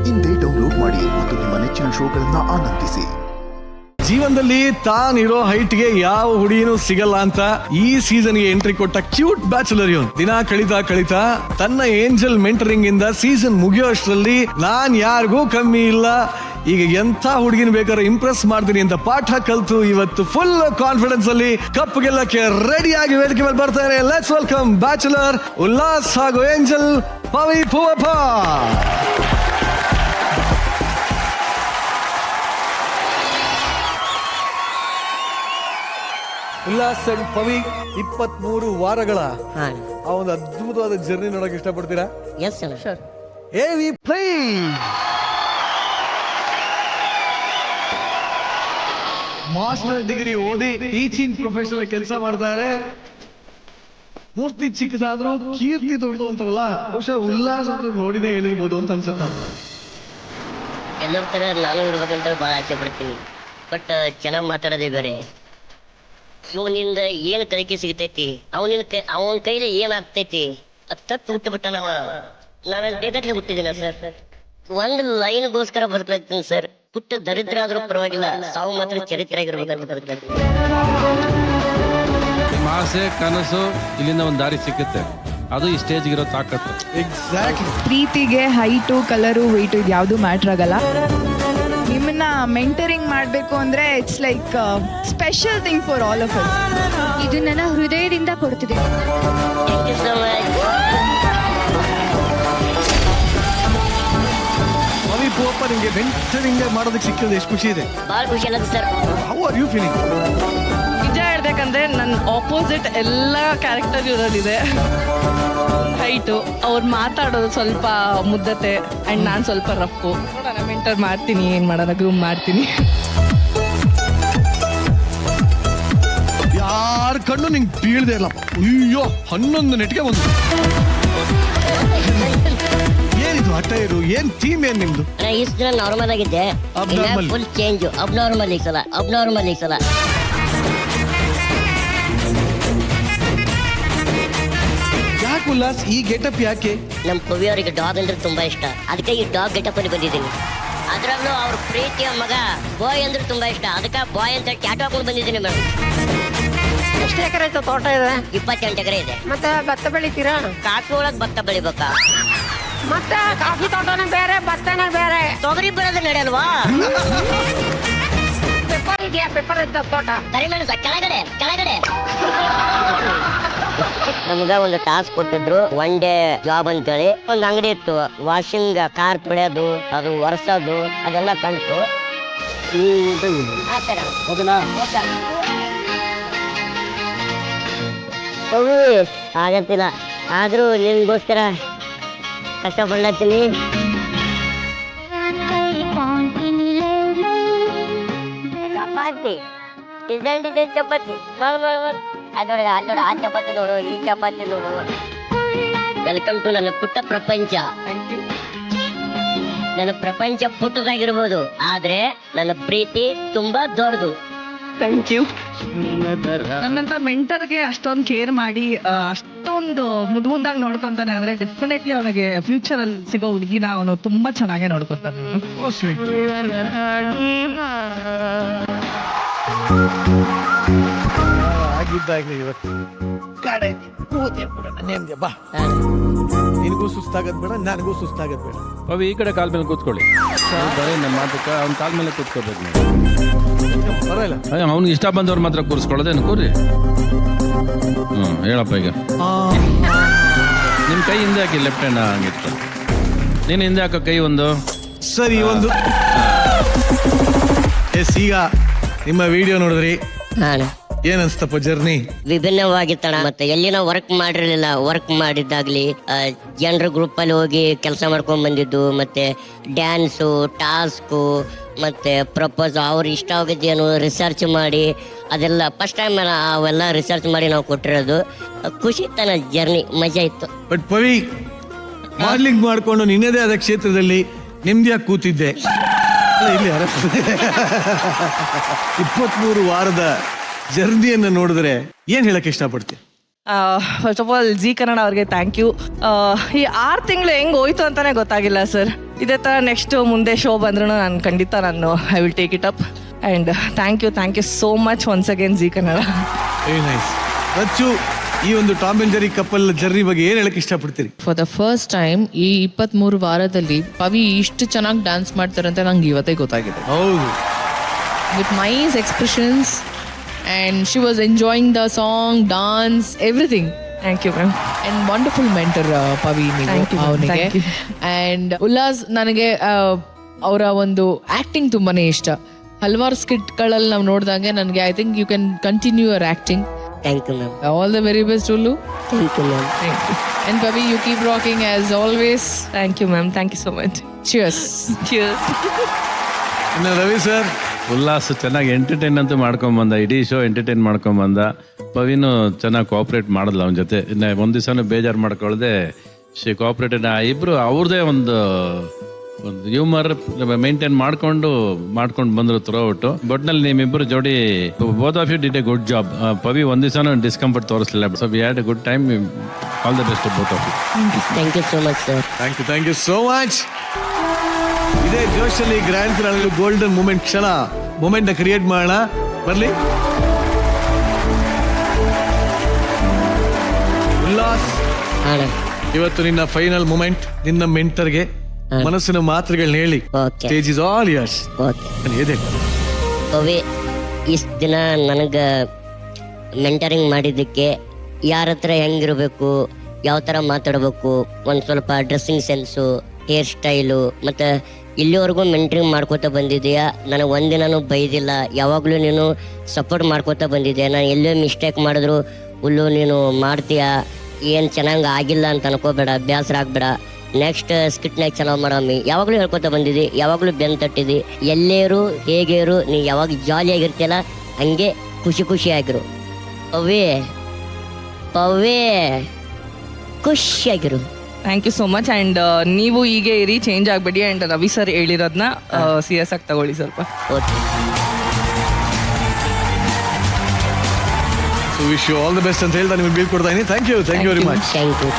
ಇಂದೇ ಡೌನ್ಲೋಡ್ ಮಾಡಿ ಮತ್ತು ನಿಮ್ಮ ನೆಚ್ಚಿನ ಶೋಗಳನ್ನ ಆನಂದಿಸಿ. ಜೀವನದಲ್ಲಿ ತಾನಿರೋ ಹೈಟ್ಗೆ ಯಾವ ಹುಡುಗಿನೂ ಸಿಗಲ್ಲ ಅಂತ ಈ ಸೀಸನ್ಗೆ ಎಂಟ್ರಿ ಕೊಟ್ಟ ಕ್ಯೂಟ್ ಬ್ಯಾಚುಲರ್ ಇವನ್. ದಿನ ಕಳಿತಾ ತನ್ನ ಏಂಜಲ್ ಮೆಂಟರಿಂಗ್ ಇಂದ ಸೀಸನ್ ಮುಗಿಯೋ ಅಷ್ಟರಲ್ಲಿ ನಾನ್ ಯಾರಿಗೂ ಕಮ್ಮಿ ಇಲ್ಲ, ಈಗ ಎಂಥ ಹುಡುಗಿನ ಬೇಕಾದ್ರೆ ಇಂಪ್ರೆಸ್ ಮಾಡ್ತೀನಿ ಅಂತ ಪಾಠ ಕಲ್ತು ಇವತ್ತು ಫುಲ್ ಕಾನ್ಫಿಡೆನ್ಸ್ ಅಲ್ಲಿ ಕಪ್ ಗೆಲ್ಲಕ್ಕೆ ರೆಡಿ ಆಗಿ ವೇದಿಕೆ ಮೇಲೆ ಬರ್ತಾರೆ. ಲೆಟ್ಸ್ ವೆಲ್ಕಮ್ ಬ್ಯಾಚುಲರ್ ಉಲ್ಲಾಸ್ ಹಾಗೂ ಏಂಜಲ್ ಪವಿ ಪೂವಪ್ಪ. ಉಲ್ಲಾಸ್ ಅಂಡ್ ಪವಿ 23 ವಾರಗಳ ಆ ಒಂದು ಅದ್ಭುತವಾದ ಜರ್ನಿ ನೋಡಕ್ ಇಷ್ಟಪಡ್ತೀರಾ? Yes sir. Heavy play. Master degree ಓದಿ ಟೀಚಿಂಗ್ ಪ್ರೊಫೆಷನಲ್ ಕೆಲಸ ಮಾಡ್ತಾರೆ. ಮೂರ್ತಿ ಚಿಕ್ಕದಾದ್ರೂ ಕೀರ್ತಿ ದೊಡ್ಡದು ಅಂತವಲ್ಲ, ಬಹುಶಃ ಉಲ್ಲಾಸ ನೋಡಿನೇ ಹೇಳಿರ್ಬೋದು ಅಂತ ಅನ್ಸುತ್ತೆ. ಎಲ್ಲರ ತರ ನಾನು ಇರ್ಬೇಕಂತ ಬಹಳ ಆಸೆ ಪಡ್ತೀನಿ, ಬಟ್ ಚೆನ್ನಾಗಿ ಮಾತಾಡೋದೇ ಬೇರೆ. ಇವನಿಂದ ಏನು ಕಲಿಕೆ ಸಿಗ್ತೈತಿ, ಅವನ ಕೈಲಿ ಏನಾಗ್ತೈತಿ ತಪ್ಪು ಹುಟ್ಟುಬಿಟ್ಟ. ನಾನು ಡೇಟಲ್ಲಿ ಹುಟ್ಟಿದ್ದೀನ ಸರ್. ಒಂದು ಲೈನ್ಗೋಸ್ಕರ ಬದುಕ್ತೀನಿ ಸರ್. ಪುಟ್ಟ ದರಿದ್ರ ಆದ್ರೂ ಪರವಾಗಿಲ್ಲ, ಸಾವು ಮಾತ್ರ ಚರಿತ್ರೆ ಆಗಿರ್ಬೇಕಂತ ಬದುಕ್ತೀನಿ. ನಿಮ್ಮ ಆಸೆ ಕನಸು ಇಲ್ಲಿಂದ ಒಂದು ದಾರಿ ಸಿಕ್ಕುತ್ತೆ, ಅದು ಈ ಸ್ಟೇಜ್ಗೆ ಇರೋ ತಾಕತ್ತು. ಎಕ್ಸಾಕ್ಟ್ಲಿ. ಪ್ರೀತಿಗೆ ಹೈಟು ಕಲರು ವೆಯ್ಟು ಇದು ಯಾವುದು ಮ್ಯಾಟ್ರ್ ಆಗಲ್ಲ. ನಿಮ್ಮನ್ನ ಮೆಂಟರಿಂಗ್ ಮಾಡಬೇಕು ಅಂದ್ರೆ it's like special thing for all of us. ಇದು ನನ್ನ ಹೃದಯದಿಂದ ಕೊಡ್ತಿದೆ. Thank you so much. Pavi Poovappa, ನಿಮಗೆ ಮೆಂಟರಿಂಗ್ ಮಾಡೋದಕ್ಕೆ ಸಿಕ್ಕಿರೋದು ಎಷ್ಟು ಖುಷಿ ಇದೆ? ಭಾಳ ಖುಷಿ ಅಲ್ಲ sir. How are you feeling? ನಿಜ ಹೇಳ್ಬೇಕಂದ್ರೆ ನನ್ನ ಆಪೋಸಿಟ್ ಎಲ್ಲ ಕ್ಯಾರೆಕ್ಟರ್ ಇರೋದಿದೆ. ಹೈಟು, ಅವ್ರು ಮಾತಾಡೋದು ಸ್ವಲ್ಪ ಮುದ್ದತೆ ಆ್ಯಂಡ್ ನಾನು ಸ್ವಲ್ಪ ರಫು. ನೋಡೋಣ, ಮೆಂಟರ್ ಮಾಡ್ತೀನಿ, ಏನು ಮಾಡೋಣ, ಗ್ರೂಮ್ ಮಾಡ್ತೀನಿ. ಯಾರ ಕಣ್ಣು ನಿಂಗೆ ಬೀಳದೆ ಇಲ್ಲಪ್ಪ. ಅಯ್ಯೋ, 11 ನೆಟ್ಗೆ ಬಂದು. ಏನಿದು ಹಠ ಇದು? ಏನ್ ಥೀಮ್ ಏನ್ ನಿಮ್ದು? ಇಷ್ಟು ದಿನ ನಾರ್ಮಲ್ ಆಗಿದ್ದೆ, Abnormal. Full change. ಅಬ್ನಾರ್ಮಲ್ ಈ ಸಲ, ಅಬ್ನಾರ್ಮಲ್ ಈ ಸಲ. ಯಾಕೆ ಉಲ್ಲಾಸ್ ಈ ಗೆಟಪ್ ಯಾಕೆ? ನಮ್ಮ ಕವಿ ಅವರಿಗೆ ಡಾಗ್ ಅಂದ್ರೆ ತುಂಬಾ ಇಷ್ಟ, ಅದಕ್ಕೆ ಈ ಡಾಗ್ ಗೆಟಪ್ ಅಲ್ಲಿ ಬಂದಿದ್ದೀನಿ. ಅದರಲ್ಲೂ ಅವ್ರ ಪ್ರೀತಿಯ ಮಗ ಬಾಯ್ ಅಂದ್ರೆ ತುಂಬಾ ಇಷ್ಟ, ಅದಕ್ಕೆ ಬಾಯ್ ಅಂತ ಟ್ಯಾಟೂ ಹಾಕೊಂಡು ಬಂದಿದ್ದೀನಿ ಮೇಡಮ್. ಎಷ್ಟು ಎಕರೆ ತೋಟ ಇದೆ? 28 ಎಕರೆ ಇದೆ. ಮತ್ತೆ ಭತ್ತ ಬೆಳಿತೀರಾ? ಕಾಫಿ ಒಳಗ್ ಭತ್ತ ಬೆಳಿಬೇಕಾ? ಮತ್ತೆ ಕಾಫಿ ತೋಟನೇ ಬೇರೆ, ಭತ್ತನೇ ಬೇರೆ. ತೊಗರಿ ಬೆಳೆದ್ರೆ ನಡೆಯಲ್ವಾ? ಪೆಪ್ಪರ್ ಇದೆಯಾ? ಪೆಪ್ಪರ್ ಇದ್ದ ತೋಟ. ಕರಿಮೆಣಸ ಕೆಳಗಡೆ ಕೆಳಗಡೆ. ನಮ್ಗ ಒಂದು ಟಾಸ್ಕ್ ಕೊಟ್ಟಿದ್ರು, 1 ಡೇ ಜಾಬ್ ಅಂತೇಳಿ. ಒಂದು ಅಂಗಡಿ ಇತ್ತು, ವಾಷಿಂಗ್ ಕಾರ್ ತೊಳೆಯೋದು, ಅದು ಒರೆಸೋದು, ಅದೆಲ್ಲ ಕಂಡು ಆಗತ್ತಿಲ್ಲ. ಆದ್ರೂ ನಿನ್ಗೋಸ್ಕರ ಕಷ್ಟಪಡ್ಲತ್ತೀನಿ. ಚಪಾತಿ ಡಿಸೈನ್ ಚಪಾತಿ ಅದೋಡ ಆ ಚಪಾತಿ ನೋಡು, ಈ ಚಪಾತಿ ನೋಡು. ವೆಲ್ಕಮ್ ಟು ನನ್ನ ಪುಟ್ಟ ಪ್ರಪಂಚ. ನನ್ನ ಪ್ರಪಂಚ ಪುಟ್ಟದಾಗಿರ್ಬೋದು, ಆದ್ರೆ ನನ್ನ ಪ್ರೀತಿ ತುಂಬಾ ದೊಡ್ಡದು. Thank you. ನನ್ನಂತ ಮೆಂಟರ್ಗೆ ಅಷ್ಟೊಂದು ಕೇರ್ ಮಾಡಿ ಅಷ್ಟೊಂದು ಮುದ್ದಾಗಿ ನೋಡ್ಕೊಂತಾನೆ ಅಂದ್ರೆ ಡೆಫಿನೆಟ್ಲಿ ಅವನಿಗೆ ಫ್ಯೂಚರ್ ಅಲ್ಲಿ ಸಿಗೋ ಹುಡುಗಿನ ಅವನು ತುಂಬಾ ಚೆನ್ನಾಗಿ ನೋಡ್ಕೊತಾನೆ. ಆಗಿದ್ದಾಗಲಿ ಇವತ್ತು ಕಡೆ ಕೂತೆ ಬಿಡೋಣ, ನೇಮ್ಗೆ ಬಾ. ನಿನಗೂ ಸುಸ್ತಾಗದ್ ಬೇಡ, ನನಗೂ ಸುಸ್ತಾಗದ್ ಬೇಡ. ಅವು ಈ ಕಡೆ ಕಾಲ್ ಮೇಲೆ ಕೂತ್ಕೊಳ್ಳಿ. ಬರೀ ನಮ್ಮ ಮಾತುಕ ಅವ್ನ ಕಾಲ್ ಮೇಲೆ ಕೂತ್ಕೋಬೇಕು ನೀವು. ಬರಲ್ಲ. ಅವ್ನಿಗೆ ಇಷ್ಟ ಬಂದವ್ರು ಮಾತ್ರ ಕೂರಿಸ್ಕೊಳ್ಳೋದೇನು? ಕೂರಿ. ಹೇಳಪ್ಪ. ಈಗ ನಿಮ್ಮ ಕೈ ಹಿಂದೆ ಹಾಕಿ, ಲೆಫ್ಟ್ ಹ್ಯಾಂಡ್ ಹಂಗಿತ್ತು. ನೀನು ಹಿಂದೆ ಹಾಕೋ ಕೈ ಒಂದು. ಸರಿ, ಒಂದು ಎಸ್. ಈಗ ನಿಮ್ಮ ವಿಡಿಯೋ ನೋಡಿದ್ರಿ, ಏನ್ ಅನ್ಸ್ತಪ್ಪ ಜರ್ನಿ? ವಿಭಿನ್ನವಾಗಿತ್ತಣ. ಮತ್ತೆ ಎಲ್ಲಿ ನಾವು ವರ್ಕ್ ಮಾಡಿರ್ಲಿಲ್ಲ, ವರ್ಕ್ ಮಾಡಿದ್ದಾಗ್ಲಿ, ಜನರ ಗ್ರೂಪ್ ಅಲ್ಲಿ ಹೋಗಿ ಕೆಲಸ ಮಾಡ್ಕೊಂಡ್ ಬಂದಿದ್ದು, ಮತ್ತೆ ಡ್ಯಾನ್ಸು, ಟಾಸ್ಕು, ಮತ್ತೆ ಪ್ರಪೋಸ್, ಅವ್ರು ಇಷ್ಟ ಆಗಿದ್ದೇನು ರಿಸರ್ಚ್ ಮಾಡಿ, ಅದೆಲ್ಲ ಫಸ್ಟ್ ಟೈಮ್ ಅವೆಲ್ಲ ರಿಸರ್ಚ್ ಮಾಡಿ ನಾವು ಕೊಟ್ಟಿರೋದು. ಖುಷಿ ಇತ್ತನ ಜರ್ನಿ, ಮಜಾ ಇತ್ತು. ಬಟ್ ಪವಿ, ಮಾಡ್ಲಿಂಗ್ ಮಾಡ್ಕೊಂಡು ನಿನ್ನದೇ ಆದ ಕ್ಷೇತ್ರದಲ್ಲಿ ನೆಮ್ಮದಿಯಾಗಿ ಕೂತಿದ್ದೆ. ಇಲ್ಲಿ 23 ವಾರದ ಜರ್ನಿಯನ್ನು ನೋಡಿದ್ರೆ ಏನ್ ಹೇಳಕ್ ಇಷ್ಟಪಡ್ತೀನಿ? First of all G Kannada ಅವ್ರಿಗೆ ಥ್ಯಾಂಕ್ ಯು. ಈ 6 ತಿಂಗಳು ಹೆಂಗೆ ಹೋಯ್ತು ಅಂತಲೇ ಗೊತ್ತಾಗಿಲ್ಲ ಸರ್. ಇದೇ ಥರ ನೆಕ್ಸ್ಟ್ ಮುಂದೆ ಶೋ ಬಂದ್ರೂ ನಾನು I will take it up and thank you so much once again Zee Kannada. Very nice. Rachu, ಈ ಒಂದು Tom and Jerry couple journey ಬಗ್ಗೆ ಏನು ಹೇಳಕ್ಕೆ ಇಷ್ಟಪಡ್ತೀರಿ? ಫಾರ್ ದ ಫಸ್ಟ್ ಟೈಮ್ ಈ 23 ವಾರದಲ್ಲಿ ಪವಿ ಇಷ್ಟು ಚೆನ್ನಾಗಿ ಡ್ಯಾನ್ಸ್ ಮಾಡ್ತಾರೆ ಅಂತ ನಂಗೆ ಇವತ್ತೇ ಗೊತ್ತಾಗಿದೆ. ಹೌದು. With nice expressions and she was enjoying the song, dance, everything. Thank you ma'am. And wonderful mentor Pavi ನೀವು ಅವನಿಗೆ. ಆ್ಯಂಡ್ ಉಲ್ಲಾಸ್, ನನಗೆ ಅವರ ಒಂದು ಆ್ಯಕ್ಟಿಂಗ್ ತುಂಬಾ ಇಷ್ಟ. ಹಲವಾರು ಸ್ಕಿಟ್ಗಳಲ್ಲಿ ನಾವು ನೋಡಿದಾಗೆ ನನಗೆ I think you can continue your acting. Thank you ma'am. All the very best Ullu. Thank you ma'am. And Pavi, you keep rocking as always. Thank you ma'am. Thank you so much. Cheers. ಇನ್ನು Ravi sir? Ullas ಚೆನ್ನಾಗಿ entertain ಅಂತೂ ಮಾಡ್ಕೊಂಬಂದ, ಇಡೀ show entertain ಮಾಡ್ಕೊಂಬಂದ. ಪವಿನು ಚೆನ್ನಾಗಿ cooperate ಮಾಡಿದ್ಲ ಅವನ ಜೊತೆ. ಇನ್ನು ಒಂದು ದಿವಸನೂ ಬೇಜಾರು ಮಾಡ್ಕೊಳ್ದೆ ಶಿ ಕೋಆಪ್ರೇಟೆಡ್. ಇಬ್ಬರು ಅವ್ರದ್ದೇ ಒಂದು ಹ್ಯೂಮರ್ ಮೇಂಟೈನ್ ಮಾಡ್ಕೊಂಡು ಬಂದ್ರು ಥ್ರೂ ಔಟು. ಬಟ್ನಲ್ಲಿ ನಿಮ್ಮಿಬ್ಬರು ಜೋಡಿ both of you did a good job. Pavi ಒಂದು ದಿವಸನೂ ಡಿಸ್ಕಂಫರ್ಟ್ ತೋರಿಸಲಿಲ್ಲ. So we had a good time. All the best both of you. Thank you so much sir. Thank you so much. ಇದೇ ಜೋಶಲ್ಲಿ grand finale golden moment create ಮಾಡೋಣ. ಬರ್ಲಿ ಉಲ್ಲಾಸ್, ಇವತ್ತು ನಿನ್ನ final moment. ನಿನ್ನ ಮೆಂಟರ್ಗೆ ಮನಸ್ಸಿನ ಮಾತುಗಳನ್ನ ಹೇಳಿ. Okay. Stage is all years. Okay. Pavi, ಇಷ್ಟು ದಿನ ನನಗೆ ಮೆಂಟರಿಂಗ್ ಮಾಡಿದ್ದಕ್ಕೆ ಯಾರ ಹತ್ರ ಹೆಂಗಿರಬೇಕು, ಯಾವ ಥರ ಮಾತಾಡಬೇಕು, ಒಂದು ಸ್ವಲ್ಪ ಡ್ರೆಸ್ಸಿಂಗ್ ಸೆನ್ಸು, ಹೇರ್ ಸ್ಟೈಲು, ಮತ್ತು ಇಲ್ಲಿವರೆಗೂ ಮೆಂಟರಿಂಗ್ ಮಾಡ್ಕೋತಾ ಬಂದಿದೆಯಾ. ನನಗೆ ಒಂದಿನೂ ಬೈದಿಲ್ಲ. ಯಾವಾಗಲೂ ನೀನು ಸಪೋರ್ಟ್ ಮಾಡ್ಕೋತಾ ಬಂದಿದ್ಯಾ. ನಾನು ಎಲ್ಲೇ ಮಿಸ್ಟೇಕ್ ಮಾಡಿದ್ರು ಹುಲ್ಲು ನೀನು ಮಾಡ್ತೀಯಾ, ಏನು ಚೆನ್ನಾಗಿ ಆಗಿಲ್ಲ ಅಂತ ಅನ್ಕೋಬೇಡ, ಬೇಸರ ಆಗಬೇಡ, ನೆಕ್ಸ್ಟ್ ಸ್ಕಿಟ್ನಾಗ ಚೆನ್ನಾಗಿ ಮಾಡಮ್ಮಿ ಯಾವಾಗಲೂ ಹೇಳ್ಕೊತಾ ಬಂದಿದ್ದಿ. ಯಾವಾಗಲೂ ಬೆನ್ನು ತಟ್ಟಿದ್ದಿ. ಎಲ್ಲೇರು ಹೇಗೇರು, ನೀ ಯಾವಾಗ ಜಾಲಿಯಾಗಿರ್ತೀಯಲ್ಲ ಹಂಗೆ ಖುಷಿಯಾಗಿರು. ಪವೇ ಖುಷಿಯಾಗಿರು. Thank you so much. And ನೀವು ಹೀಗೆ ಇರಿ, ಚೇಂಜ್ ಆಗಬೇಡಿ. ಆ್ಯಂಡ್ ರವಿ ಸರ್ ಹೇಳಿರೋದನ್ನ ಸೀರಿಯಸ್ ಆಗಿ ತಗೊಳ್ಳಿ ಸ್ವಲ್ಪ. Okay. So wish you all the best ಅಂತ ಹೇಳ್ತಾ ನಿಮಗೆ ಬೀಳ್ಕೊಡ್ತಾ ಇದ್ದೀನಿ. Thank you very much. Thank you.